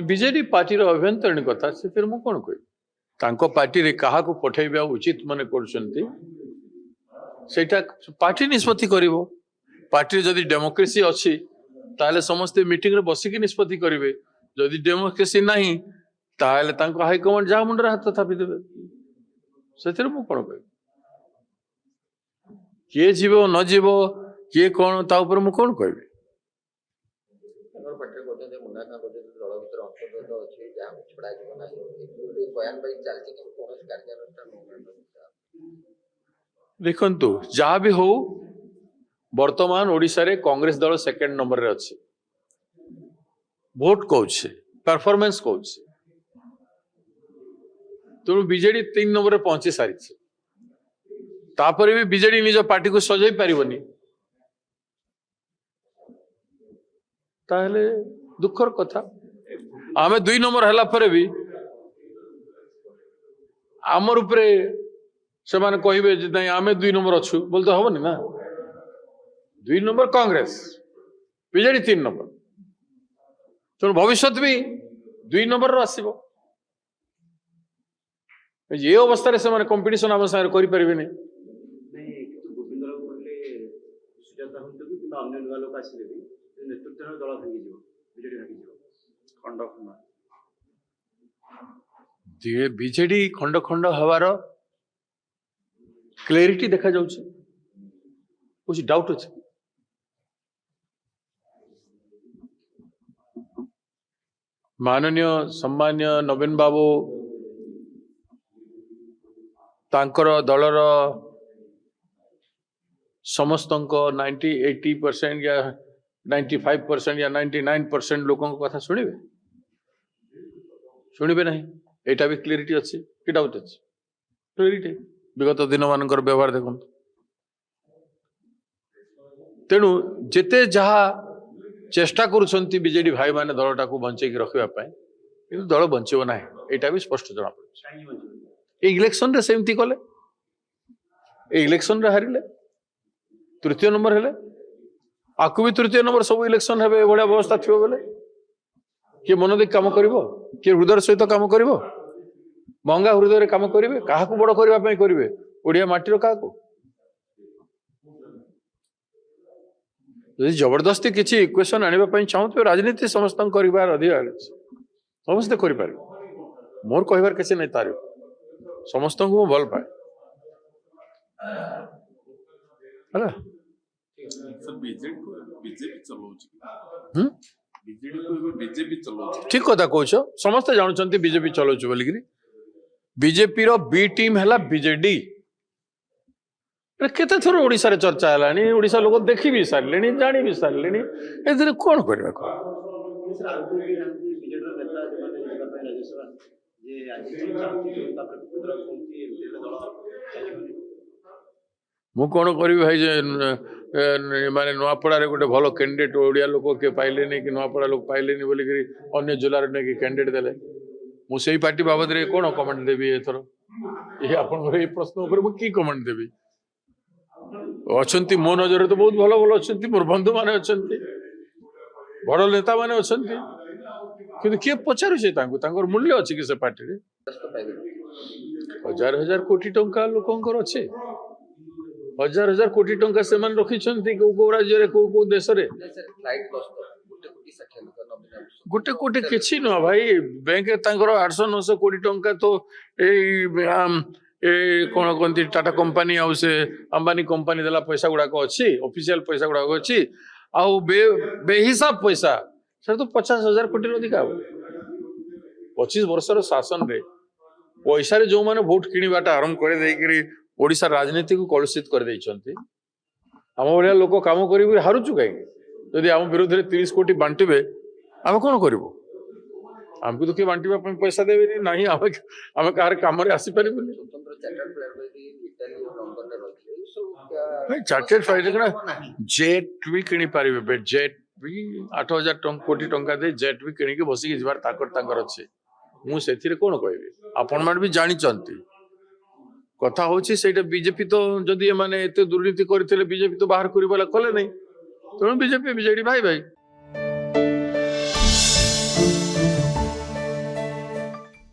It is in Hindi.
बीजेडी पार्टी अभ्यंतरीण कथा से मु कौन कह पार्टी रे क्या पठेबा उचित मन कर पार्टी निष्पत्ति कर पार्टी जदि डेमोक्रेसी अच्छी ताले समस्ते मीटिंग रे बसिकी निष्पत्ति करेंगे जदि डेमोक्रेसी नहीं ताले हाईकमांड जहाँ मुंडे हाथ थापी देवे से मु कौन कह किए जीव न जीव किए कौन ता ऊपर मु कौन कहबी देखु जहाँ भी हो वर्तमान ओडिशा रे कांग्रेस दल सेकेंड नंबर रे अच्छे भोट कौच परफॉर्मेंस कौच तेणु बीजेडी 3 नंबर रे पहुंची सारी तापर भी बीजेडी निज पार्टी को सजाई पारिबनी ताहले दुखर कथा आमे 2 नंबर हला परे भी आमर उपरे से माने कहिबे जे नहीं आमे 2 नंबर अच्छु बोल तो हबनी ना 2 नंबर कांग्रेस बीजेडी 3 नंबर तो भविष्य भी 2 नंबर रो आसीबो ये अवस्था रे से माने कंपटीशन आम सारे करि परिबे नै बीजेडी खंड खंड हवार क्लैरिटी देखा जाउछि कुछ डाउट अछि माननीय सम्मान्य नवीन बाबू तांकर दलर समस्त 90-80% या 95% या 99% लोकों कथा शुणिबे नहीं एटा भी क्लियरिटी अच्छी कि डाउट अच्छी क्लियरिटी विगत दिन मानकर व्यवहार देखो तेणु जेते जहा चेष्टा करुछंती बीजेडी भाई माने दलटा को बंचेक रखिबा पाए किंतु दल बंचिबो नाही एटा भी स्पष्ट जना पड़े इलेक्शन रे सेमती कले इलेक्शन रे हारिले तृतीय नंबर हेले आकु भी तृतीय नंबर सब इलेक्शन हेबे बढिया व्यवस्था थिबो बेले कि मन देख काम करिवो कि हृदय सहित काम करिवो महंगा हृदय रे काम करिवे काहाकू बड़ करबा पई करिवे ओडिया माटी रो काहाकू जबरदस्ती किसी इक्वेशन आने चाहूँ राजनीति समस्त कर अधिकार समस्ते कर मोर कहबार किसी नहीं तार समस्त को भल पाए ठीक कथा कौच समस्ते जानते बीजेपी चलाउछ बोलिकी बीजेपी रो बी टीम है बीजेडी केते थोर ओडिशा रे चर्चा है ओडिशा लोग देखी भी सारे जानी भी सारे ए कौन करबा मु कौन करी भाई माने नुआपड़ा गोटे भल कैंडिडेट ओडिया लोक के पाइले नहीं कि नुआपड़ा लोक पाइले नहीं बोलिकी अन्य जिलार नहीं कैंडिडेट देले मुझे पार्टी बाबद रे कौन कमेंट देवी एथर ये आपन ये प्रश्न ऊपर मु की कमेंट देवी अच्छी मो नजर तो बहुत भल भल अच्छा मोर बंधु मैंने अच्छा बड़ नेता मैंने अच्छा कि किए पचार मूल्य अच्छी कि से पार्टी हजार हजार कोटी टंका लोकंर अच्छे हजार हजार कोटी टंका से रखी कौ राज्य कौ देश गोटे कोटी किसी नुह भाई बैंक 800-900 कोटी टंका तो कौन कहती टाटा कंपनी आउ से अंबानी कंपनी देला पैसा गुड़ाक अच्छी ऑफिशियल पैसा गुड़ाक अच्छी आउ बेहिसाब पैसा सर तो 50,000 कोटी अधिका 25 वर्षर शासन रे पैसा रे जो माने वोट किणवाटा आरंभ कर ओडिशा राजनीति को कलुषित कर देइछंती आम भाया लोक काम कर हारुचु कहीं जदि आम विरोध में 30 कोटी बांटे आम कौन करूँ आमको तो किए बांटा पैसा देवे ना आम कह कम आसीपर चार्टेड फ्लाइट जेट भी किणी पारे जेट भी 8,000 कोटी टंका दे जेट भी किणिकी बसिकी जीवार ताकर अच्छे मुझे कौन कह आपण मैंने भी जानते कथा हूँ बीजेपी तो जदि एत दुर्नीति करते बीजेपी तो बाहर कर कले नहीं तेणु बीजेपी बीजेडी भाई भाई